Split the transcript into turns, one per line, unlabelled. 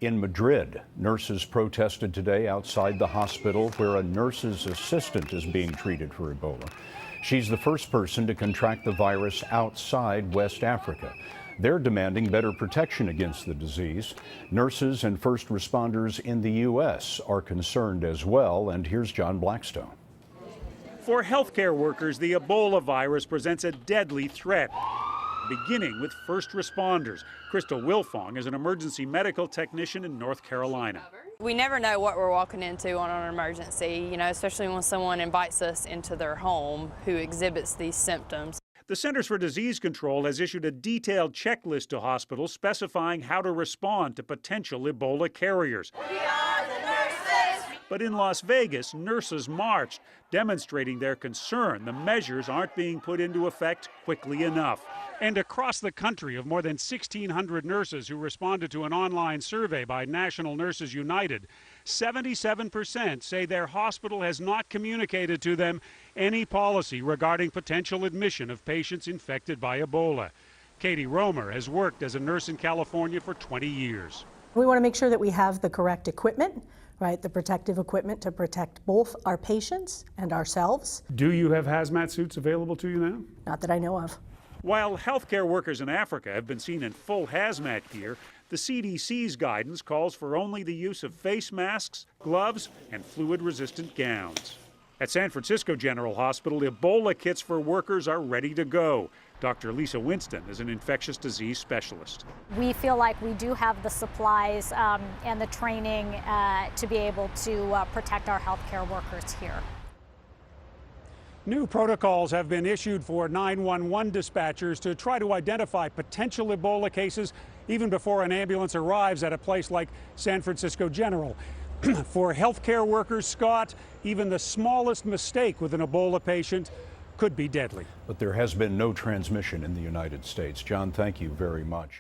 In Madrid, nurses protested today outside the hospital where a nurse's assistant is being treated for Ebola. She's the first person to contract the virus outside West Africa. They're demanding better protection against the disease. Nurses and first responders in the U.S. are concerned as well, and here's John Blackstone.
For healthcare workers, the Ebola virus presents a deadly threat, beginning with first responders. Crystal Wilfong is an emergency medical technician in North Carolina.
We never know what we're walking into on an emergency, especially when someone invites us into their home who exhibits these symptoms.
The Centers for Disease Control has issued a detailed checklist to hospitals specifying how to respond to potential Ebola carriers.
We are the nurses!
But in Las Vegas, nurses marched, demonstrating their concern the measures aren't being put into effect quickly enough. And across the country, of more than 1,600 nurses who responded to an online survey by National Nurses United, 77% say their hospital has not communicated to them any policy regarding potential admission of patients infected by Ebola. Katie Romer has worked as a nurse in California for 20 years.
We want to make sure that we have the correct equipment, right, the protective equipment to protect both our patients and ourselves.
Do you have hazmat suits available to you now?
Not that I know of.
While healthcare workers in Africa have been seen in full hazmat gear, the CDC's guidance calls for only the use of face masks, gloves, and fluid-resistant gowns. At San Francisco General Hospital, Ebola kits for workers are ready to go. Dr. Lisa Winston is an infectious disease specialist.
We feel like we do have the supplies and the training to be able to protect our healthcare workers here.
New protocols have been issued for 911 dispatchers to try to identify potential Ebola cases even before an ambulance arrives at a place like San Francisco General. For healthcare workers, Scott, even the smallest mistake with an Ebola patient could be deadly.
But there has been no transmission in the United States. John, thank you very much.